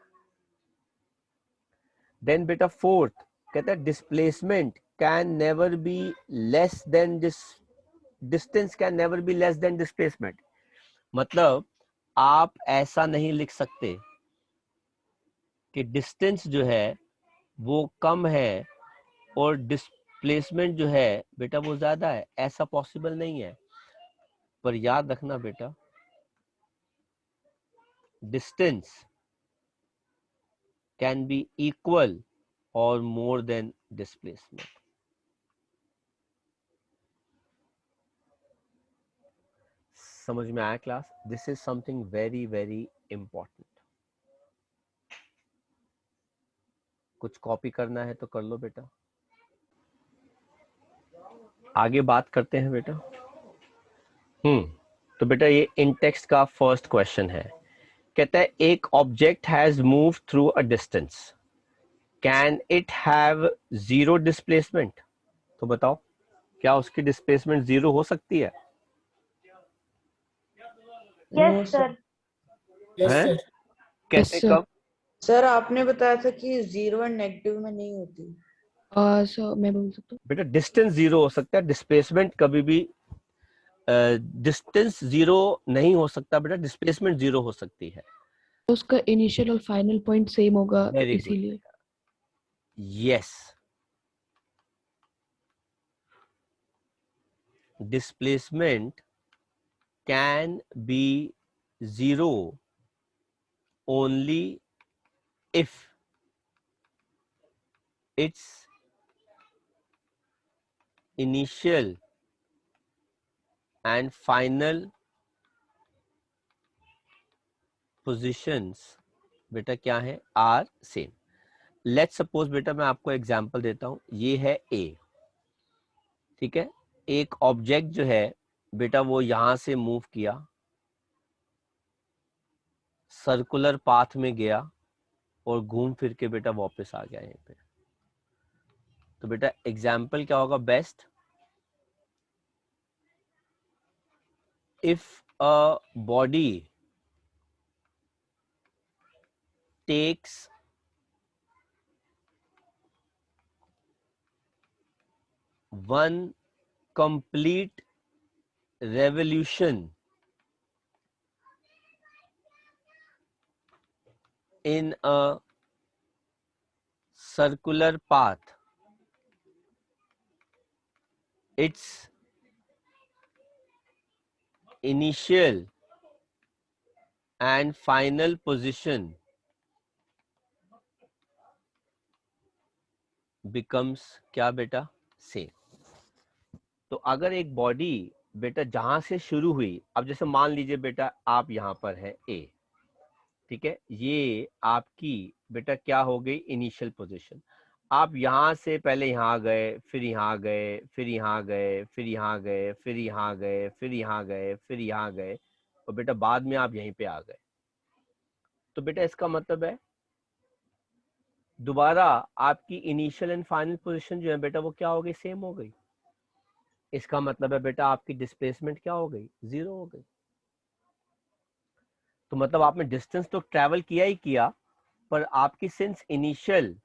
देन बेटा फोर्थ कहता है displacement can never be less than distance can never be less than displacement. मतलब आप ऐसा नहीं लिख सकते कि डिस्टेंस जो है वो कम है और डिस्प्लेसमेंट जो है बेटा वो ज्यादा है, ऐसा पॉसिबल नहीं है। पर याद रखना बेटा डिस्टेंस कैन बी इक्वल और मोर देन डिस्प्लेसमेंट। समझ में आया class? This is something very very important. कुछ कॉपी करना है तो कर लो बेटा। आगे बात करते हैं बेटा। तो बेटा ये इन टेक्स्ट का फर्स्ट क्वेश्चन है। कहता है एक object has move through a distance, can it have zero displacement? तो बताओ क्या उसकी डिस्प्लेसमेंट जीरो हो सकती है? Yes sir. हैं? कैसे? sir. कब? सर आपने बताया था कि जीरो एंड नेगेटिव में नहीं होती। So मैं बोल सकता हूँ बेटा डिस्टेंस जीरो हो सकता है, डिस्प्लेसमेंट कभी भी डिस्टेंस जीरो नहीं हो सकता बेटा, डिस्प्लेसमेंट जीरो हो सकती है। उसका इनिशियल और फाइनल पॉइंट सेम होगा वेरी गुड, इसीलिए। Yes. Displacement can be zero only if its initial and final positions बेटा क्या है? Are same. लेट्स सपोज बेटा मैं आपको एग्जांपल देता हूं, ये है ए, ठीक है। एक ऑब्जेक्ट जो है बेटा वो यहां से मूव किया, सर्कुलर पाथ में गया और घूम फिर के बेटा वापस आ गया यहीं पे। तो बेटा एग्जाम्पल क्या होगा best? If a body takes one complete revolution in a circular path, its initial and final position becomes क्या बेटा? सेम। तो अगर एक बॉडी बेटा जहां से शुरू हुई, अब जैसे मान लीजिए बेटा आप यहां पर है ए, ठीक है, ये आपकी बेटा क्या हो गई? Initial position. आप यहाँ से पहले यहाँ गए, फिर यहाँ गए, फिर यहाँ गए, फिर यहाँ गए, फिर यहाँ गए, फिर यहाँ गए, फिर यहाँ गए, और बेटा बाद में आप यहीं पे आ गए। तो बेटा इसका मतलब है दोबारा आपकी इनिशियल एंड फाइनल पोजीशन जो है बेटा वो क्या हो गई, सेम हो गई। इसका मतलब है बेटा आपकी डिस्प्लेसमेंट क्या हो गई, 0 हो गई। तो मतलब आपने डिस्टेंस तो ट्रैवल किया ही किया, पर आपकी सिंस इनिशियल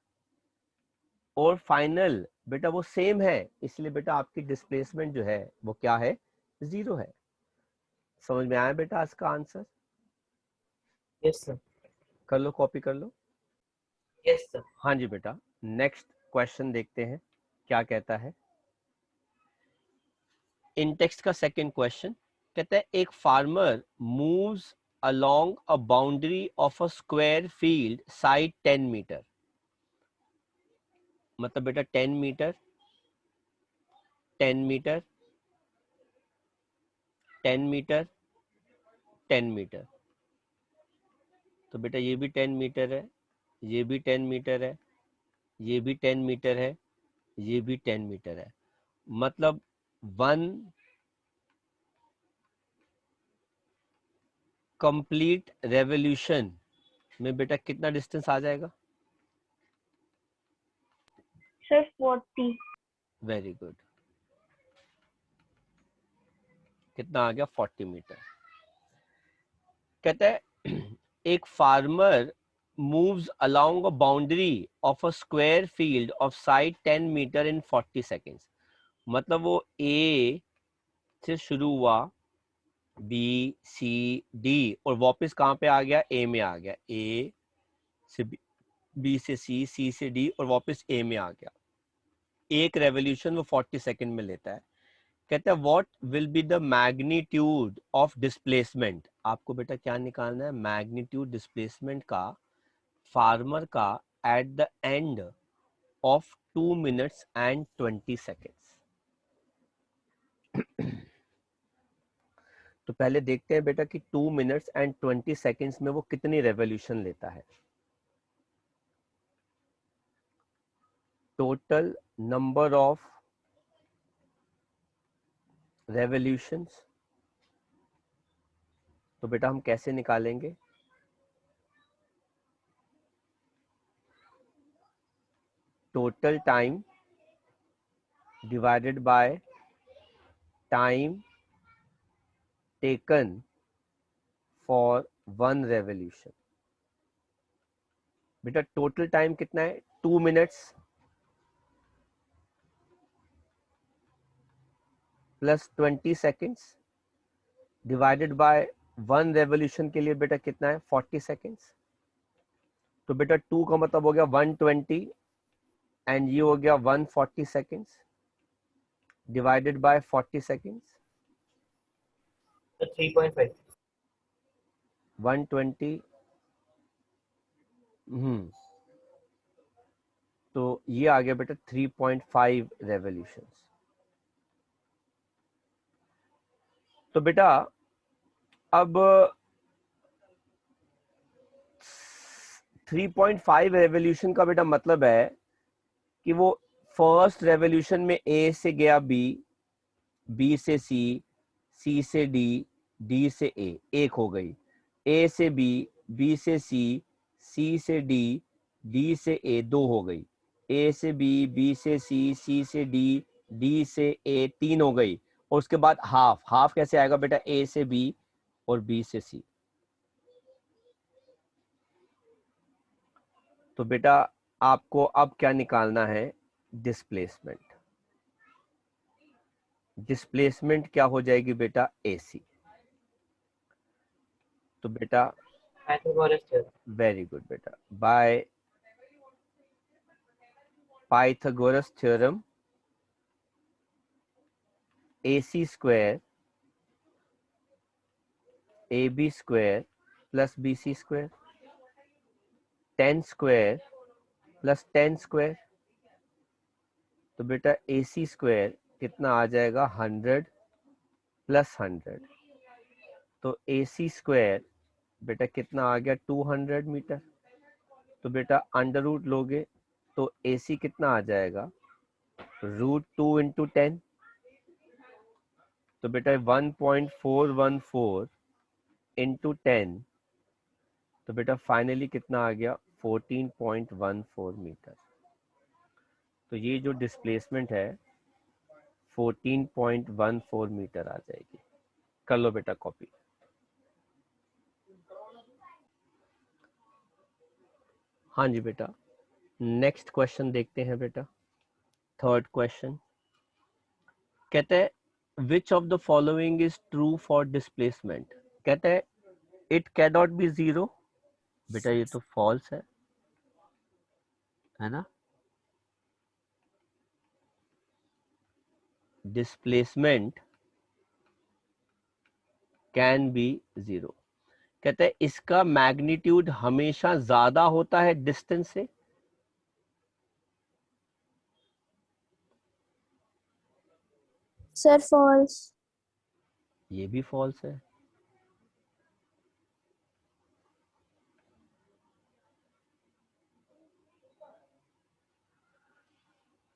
और फाइनल बेटा वो सेम है, इसलिए बेटा आपकी डिस्प्लेसमेंट जो है वो क्या है, 0 है। समझ में आया बेटा इसका आंसर? Yes sir. कर लो, कॉपी कर लो। Yes sir. हाँ जी बेटा, नेक्स्ट क्वेश्चन देखते हैं क्या कहता है। इन टेक्स्ट का सेकंड क्वेश्चन कहता है एक farmer moves along a boundary of a square field side 10 metre. मतलब बेटा 10 मीटर, 10 मीटर, 10 मीटर, 10 मीटर। तो बेटा ये भी 10 मीटर है, ये भी 10 मीटर है, ये भी 10 मीटर है, ये भी 10 मीटर है। मतलब 1 कंप्लीट रेवोल्यूशन में बेटा कितना डिस्टेंस आ जाएगा? सर 40। Very good. कितना आ गया? 40 मीटर। कहता है एक farmer moves along a boundary of a square field of side 10 meter in 40 seconds। मतलब वो A से शुरू हुआ, B, C, D और वापस कहाँ पे आ गया? A में आ गया। A से B से C, C से D और वापस A में आ गया। एक रेवोल्यूशन वो 40 सेकंड में लेता है। कहता है what will be the magnitude of displacement. आपको बेटा क्या निकालना है? मैग्नीट्यूड डिस्प्लेसमेंट का फार्मर का at the end of 2 minutes and 20 seconds. तो पहले देखते हैं बेटा कि 2 मिनट्स एंड 20 सेकेंड्स में वो कितनी रेवोल्यूशन लेता है। Total number of revolutions. तो बेटा हम कैसे निकालेंगे? Total time divided by time taken for 1 revolution. बेटा टोटल टाइम कितना है? 2 minutes plus 20 seconds divided by 1 revolution के लिए बेटा कितना है? 40 सेकेंड्स। तो बेटा 2 का मतलब हो गया 120 एंड ये हो गया 140 सेकेंड्स डिवाइडेड बाय 40 सेकेंड्स। 3.5। 120 तो ये आ गया बेटा 3.5 रेवोल्यूशंस। तो बेटा अब 3.5 रेवोल्यूशन का बेटा मतलब है कि वो फर्स्ट रेवोल्यूशन में ए से गया बी, बी से सी, सी से डी, डी से ए, एक हो गई। ए से बी, बी से सी, सी से डी, डी से ए, दो हो गई। ए से बी, बी से सी, सी से डी, डी से ए, तीन हो गई। और उसके बाद हाफ, हाफ कैसे आएगा बेटा? ए से बी और बी से सी। तो बेटा आपको अब क्या निकालना है? डिस्प्लेसमेंट। डिस्प्लेसमेंट क्या हो जाएगी बेटा? AC। तो बेटा पाइथागोरस थ्योरम। वेरी गुड बेटा, by Pythagoras theorem AC square AB square plus BC square 10 square plus 10 square. तो बेटा AC स्क्वायर कितना आ जाएगा? 100 प्लस 100। तो AC स्क्वायर बेटा कितना आ गया? 200 मीटर। तो बेटा अंडर रूट लोगे तो AC कितना आ जाएगा, √2 इंटू 10। तो बेटा 1.414 इंटू 10, तो बेटा फाइनली कितना आ गया, 14.14 मीटर। तो ये जो डिस्प्लेसमेंट है 14.14 मीटर आ जाएगी। कर लो बेटा कॉपी। हाँ जी बेटा, नेक्स्ट क्वेश्चन देखते हैं बेटा। थर्ड क्वेश्चन कहते हैं which of the following is true for displacement. कहते हैं it can not be zero. बेटा ये तो फॉल्स है ना। Displacement can be zero. कहते हैं इसका मैग्नीट्यूड हमेशा ज्यादा होता है डिस्टेंस से। Sir false. ये भी फॉल्स है।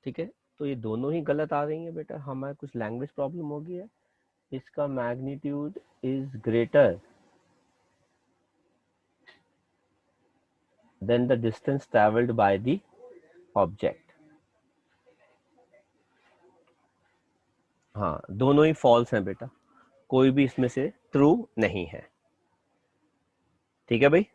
ठीक है, तो ये दोनों ही गलत आ रही हैं बेटा, हमारे कुछ लैंग्वेज प्रॉब्लम हो गई है। इसका magnitude is greater than the distance travelled by the object. हाँ, दोनों ही फॉल्स हैं बेटा, कोई भी इसमें से ट्रू नहीं है। ठीक है भाई।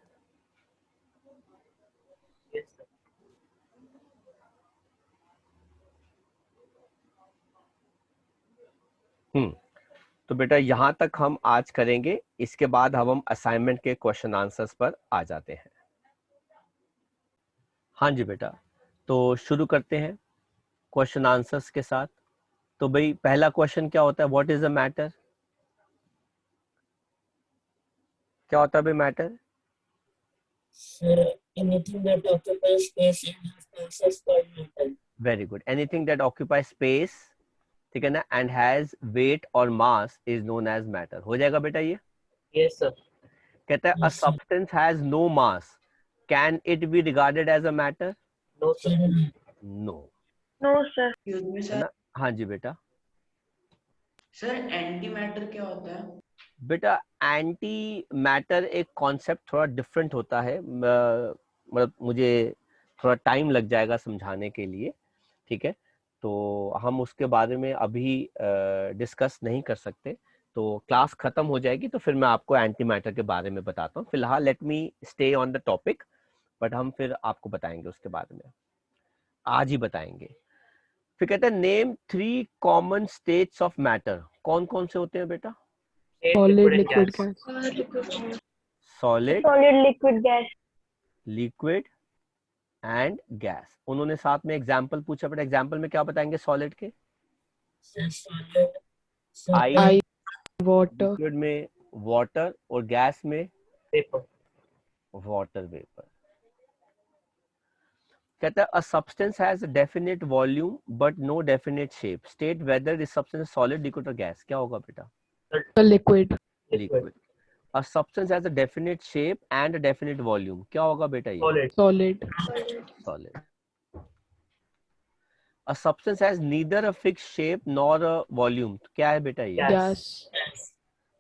तो बेटा यहां तक हम आज करेंगे, इसके बाद हम असाइनमेंट के क्वेश्चन आंसर्स पर आ जाते हैं। हाँ जी बेटा, तो शुरू करते हैं क्वेश्चन आंसर्स के साथ। तो भाई पहला क्वेश्चन क्या होता है, व्हाट इज द मैटर। क्या होता है भाई matter. Sir, anything that occupies space and has mass is called matter. Very good, anything that occupy space, ठीक है ना, एंड हैज वेट और mass is known as matter. हो जाएगा बेटा ये। Yes, sir. कहता है uh Yes, sir. Substance has no mass, can it be regarded as a matter. No, sir. No. No sir. Excuse me है सर। ना। हाँ जी बेटा। सर एंटी मैटर क्या होता है? बेटा एंटी मैटर एक कॉन्सेप्ट थोड़ा डिफरेंट होता है, मतलब मुझे थोड़ा टाइम लग जाएगा समझाने के लिए। ठीक है, तो हम उसके बारे में अभी डिस्कस नहीं कर सकते। तो क्लास खत्म हो जाएगी तो फिर मैं आपको एंटी मैटर के बारे में बताता हूँ। फिलहाल let me stay on the topic, but हम फिर आपको बताएंगे उसके बारे में, आज ही बताएंगे। फिर कहते हैं name 3 common states of matter. कौन कौन से होते हैं बेटा। solid, liquid, gas. Solid, solid, liquid, gas. Liquid and gas. उन्होंने साथ में एग्जाम्पल पूछा, बट एग्जाम्पल में क्या बताएंगे सॉलिड के। Sir, solid. I, Ice, water, liquid में वाटर और गैस में Paper. Water vapour. कहता है a substance has a definite volume but no definite shape, state whether this substance solid, liquid और गैस। क्या होगा बेटा। the liquid, liquid. A substance has a definite shape and a definite volume. क्या होगा बेटा ये। Solid. solid, solid. A substance has neither a fixed shape nor a volume. क्या है बेटा ये। gas, Gas.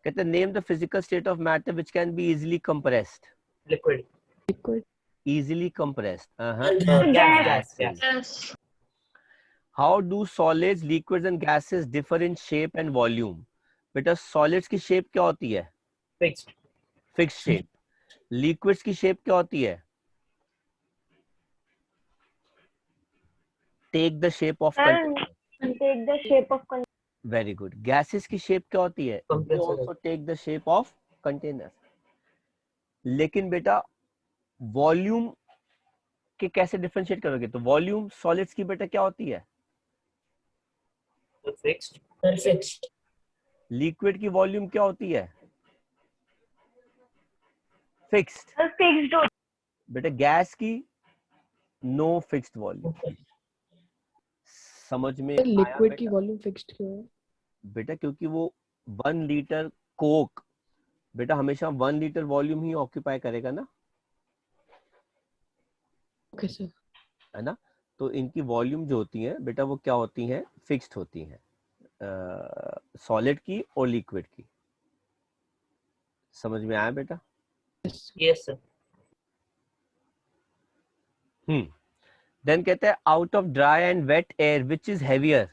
कहते हैं name the physical state of matter which can be easily compressed. Liquid. liquid, Easily compressed. Gas. Gases. How do solids, liquids and gases differ in shape and volume? बेटा solids की shape क्या होती है। Fixed. Fixed shape. Liquids की shape क्या होती है। Take the shape of container. Take the shape of. Very good. Gases की shape क्या होती है। They Compressor. also take the shape of container. लेकिन बेटा वॉल्यूम के कैसे डिफरेंशिएट करोगे। तो वॉल्यूम सॉलिड्स की बेटा क्या होती है। Fixed. Sir, fixed. लिक्विड की वॉल्यूम क्या होती है। फिक्स्ड। फिक्स्ड। बेटा गैस की नो फिक्स्ड वॉल्यूम। समझ में आया liquid की बेटा। volume fixed क्यों है? बेटा क्योंकि वो 1 लीटर कोक बेटा हमेशा 1 लीटर वॉल्यूम ही ऑक्यूपाई करेगा ना, Okay, sir. है ना। तो इनकी वॉल्यूम जो होती है बेटा वो क्या होती हैं, फिक्स्ड होती हैं, सॉलिड की और लिक्विड की। समझ में आया बेटा? Yes. Yes, sir. देन कहते हैं out of dry and wet air which is heavier.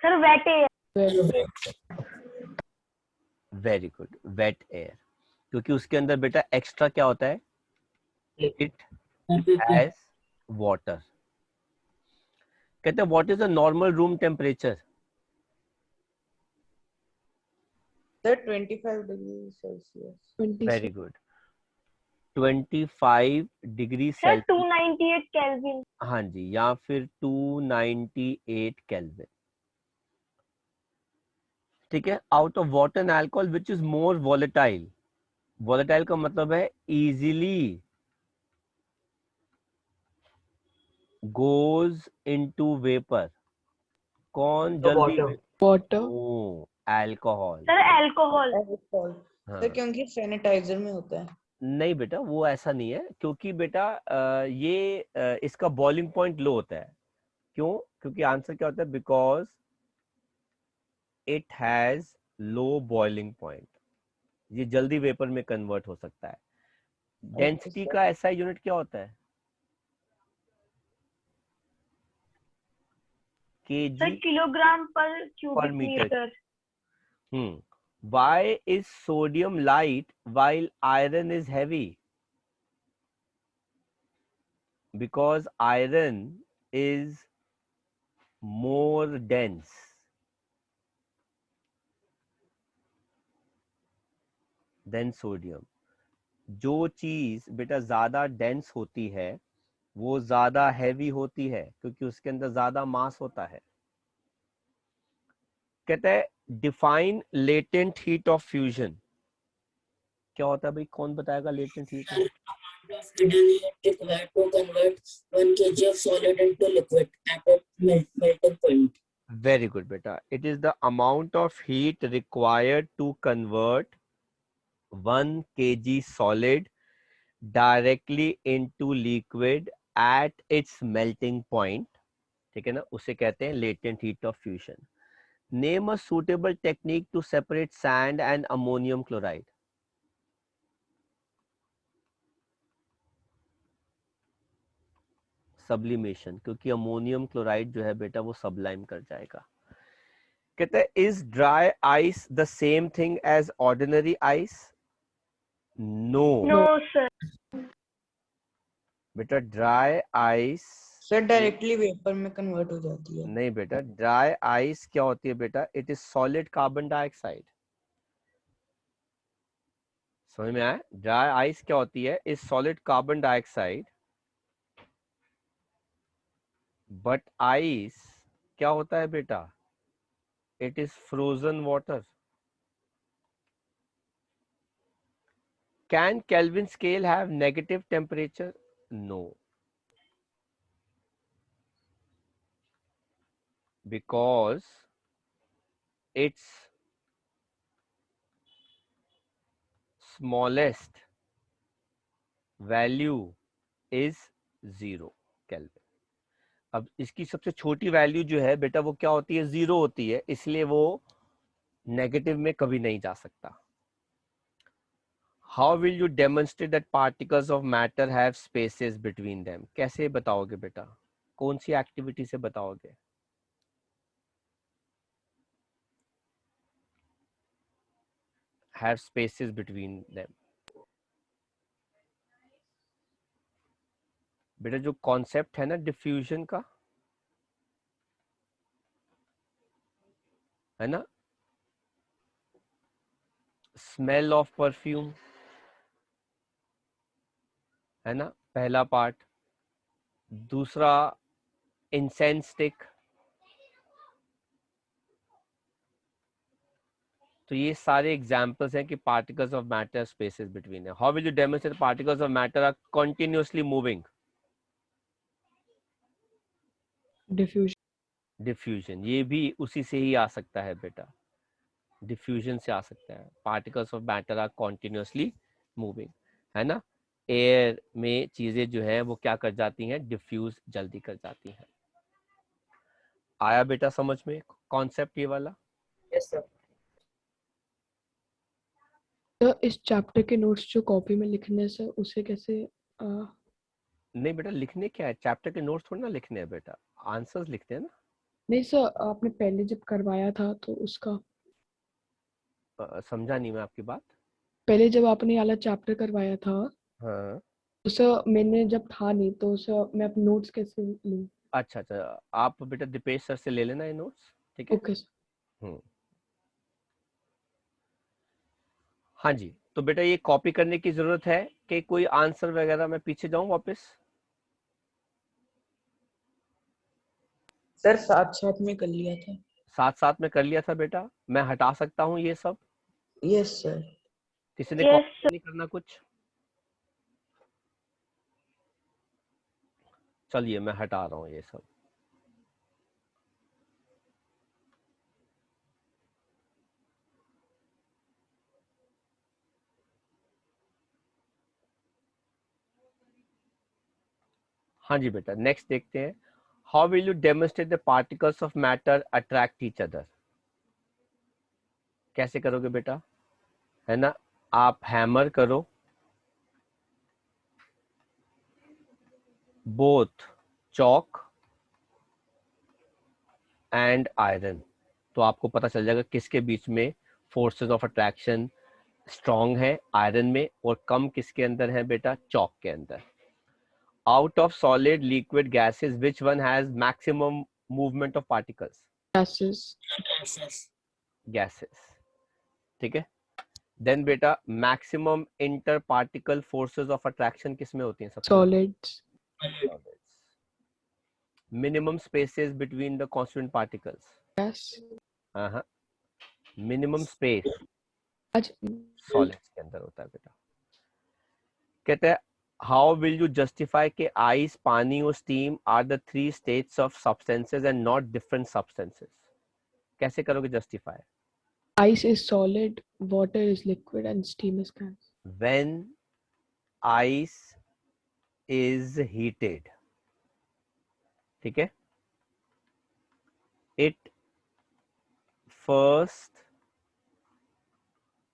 Sir wet air. Very good, wet air, क्योंकि उसके अंदर बेटा एक्स्ट्रा क्या होता है, इट हैज वाटर। कहते हैं what is the normal room temperature. Sir, 25 degrees Celsius. 26. Very good, 25 degree sir Celsius. 298 kelvin. हाँ जी, या फिर 298 केल्विन। ठीक है। Out of water and alcohol which is more volatile. Volatile का मतलब है इजीली गोज इनटू वेपर। कौन जल्दी Water. Water. ओ, अल्कोहल। Sir alcohol. Alcohol. हाँ। सर क्योंकि सैनिटाइजर में होता है। नहीं बेटा वो ऐसा नहीं है, क्योंकि बेटा इसका बॉइलिंग पॉइंट लो होता है। क्यों? क्योंकि आंसर क्या होता है, because it has low boiling point. ये जल्दी वेपर में कन्वर्ट हो सकता है। Density sir. का एसआई यूनिट क्या होता है, sir KG kilogram per per cubic metre. Metre. Why is sodium light while iron is heavy? Because iron is more dense than sodium. जो चीज बेटा ज्यादा डेंस होती है वो ज्यादा हैवी होती है, क्योंकि उसके अंदर ज्यादा मास होता है। कहते हैं define latent heat of fusion. क्या होता है भाई, कौन बताएगा latent heat? Hidden heat required to convert 1 kg of solid into liquid at a melting point. Very good beta. It is the amount of heat required to convert 1 kg solid directly into liquid at its melting point. ठीक है ना, उसे कहते हैं latent heat of fusion. Name a suitable technique to separate sand and ammonium chloride. Sublimation, क्योंकि अमोनियम क्लोराइड जो है बेटा वो सबलाइम कर जाएगा। कहते हैं is dry ice the same thing as ordinary ice? No no sir. बेटा, dry ice sir directly vapour में कन्वर्ट हो जाती है। नहीं बेटा, ड्राई आइस क्या होती है बेटा, it is solid carbon dioxide. समझ में आया? ड्राई आइस क्या होती है, is solid carbon dioxide. But ice क्या होता है बेटा, it is frozen water. Can kelvin scale have negative temperature? No, because its smallest value is 0 kelvin. अब इसकी सबसे छोटी वैल्यू जो है बेटा वो क्या होती है, 0 होती है, इसलिए वो नेगेटिव में कभी नहीं जा सकता। How will you demonstrate that particles of matter have spaces between them? कैसे बताओगे बेटा, कौन सी एक्टिविटी से बताओगे? have spaces between them. बेटा जो कॉन्सेप्ट है ना डिफ्यूजन का, है ना, स्मेल ऑफ परफ्यूम, है ना, पहला पार्ट। दूसरा इंसेंस स्टिक। तो ये सारे एग्जांपल्स हैं कि particles of matter spaces between है। How will you demonstrate particles of matter are continuously moving? Diffusion. Diffusion, ये भी उसी से ही आ सकता है बेटा, डिफ्यूजन से आ सकता है। Particles of matter are continuously moving, है ना। एयर में चीजें जो है वो क्या कर जाती हैं, डिफ्यूज जल्दी कर जाती हैं। आया बेटा समझ में कॉन्सेप्ट ये वाला? Yes, sir. तो इस चैप्टर के नोट्स जो कॉपी में लिखने से उसे कैसे नहीं बेटा, लिखने क्या है, चैप्टर के नोट्स थोड़ी ना लिखने हैं बेटा, आंसर्स लिखते हैं ना। नहीं सर, आपने पहले जब करवाया था तो उसका समझा नहीं मैं आपकी बात। पहले जब आपने ये वाला चैप्टर करवाया था हाँ तो सर मैंने जब था नहीं तो सर मैं अपने नोट्स कैसे लूँ? अच्छा अच्छा, आप बेटा दीपेश सर से ले लेना ये नोट्स, ठीक है। Okay sir. हम्म, हाँ जी। तो बेटा ये कॉपी करने की जरूरत है कि कोई आंसर वगैरह मैं पीछे जाऊं वापस? सर साथ साथ में कर लिया था। साथ साथ में कर लिया था बेटा, मैं हटा सकता हूँ ये सब? Yes sir. किसी ने यस कॉपी नहीं करना कुछ? चलिए मैं हटा रहा हूँ ये सब। हाँ जी बेटा, नेक्स्ट देखते हैं। How will you demonstrate the particles of matter attract each other? कैसे करोगे बेटा, है ना? आप हैमर करो बोथ चॉक एंड आयरन, तो आपको पता चल जाएगा किसके बीच में फोर्सेस ऑफ अट्रैक्शन स्ट्रॉन्ग है, आयरन में, और कम किसके अंदर है बेटा, चॉक के अंदर। Out of solid liquid gases which one has maximum movement of particles? Gases. Gases. Gases, ठीक है। देन बेटा maximum inter particle forces of attraction किस में होती हैं सबसे ज्यादा? Solids. Solid. Minimum spaces between the constituent particles? Gas. Minimum space अच्छा। सॉलिड्स के अंदर होता है बेटा। कहते हैं हाउ विल यू जस्टिफाई के आइस, पानी और steam are the three states of substances and not different substances? कैसे करोगे justify? Ice is solid, water is liquid, and steam is gas. When ice is heated, ठीक है, it first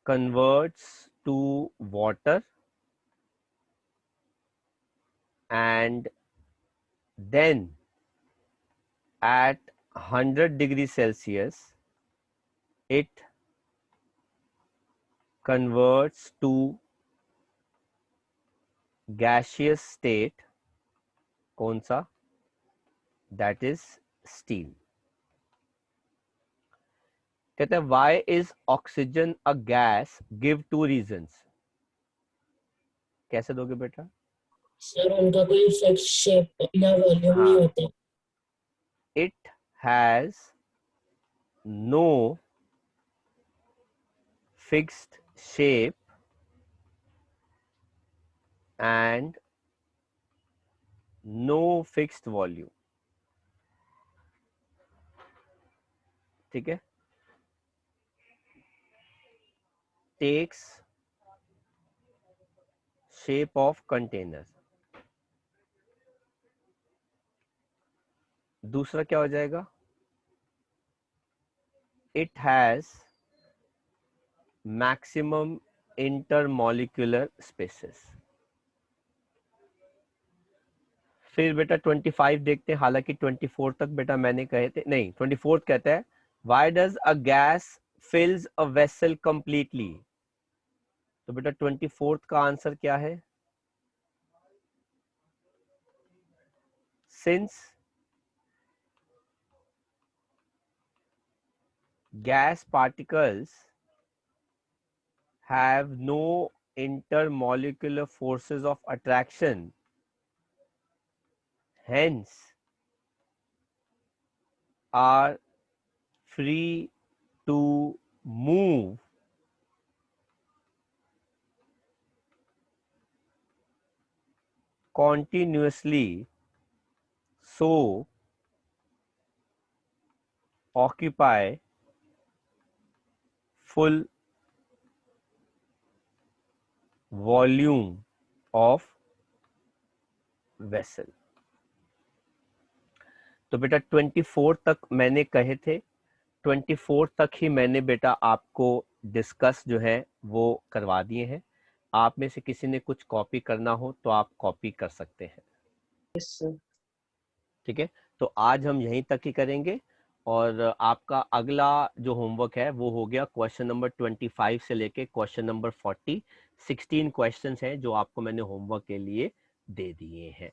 converts to water and then at 100 degrees Celsius it converts to gaseous state. कौन सा? that is steam. कहते हैं why is oxygen a gas? give two reasons. कैसे दोगे बेटा? सर उनका कोई फिक्स शेप या वॉल्यूम नहीं हाँ, होता. it has no fixed shape and no fixed volume, ठीक है। takes shape of container. दूसरा क्या हो जाएगा? it has maximum intermolecular spaces. फिर बेटा 25 देखते हैं, हालांकि 24 तक बेटा मैंने कहे थे, नहीं 24 कहता है why does a gas fills a vessel completely? तो बेटा 24 का आंसर क्या है? since gas particles have no intermolecular forces of attraction, hence are free to move continuously, so occupy full volume of vessel. तो बेटा 24 तक मैंने कहे थे, 24 तक ही मैंने बेटा आपको डिस्कस जो है वो करवा दिए हैं। आप में से किसी ने कुछ कॉपी करना हो तो आप कॉपी कर सकते हैं। Yes sir. ठीक है, तो आज हम यहीं तक ही करेंगे और आपका अगला जो होमवर्क है वो हो गया क्वेश्चन नंबर 25 से लेके क्वेश्चन नंबर 40। 16 क्वेश्चंस हैं जो आपको मैंने होमवर्क के लिए दे दिए हैं।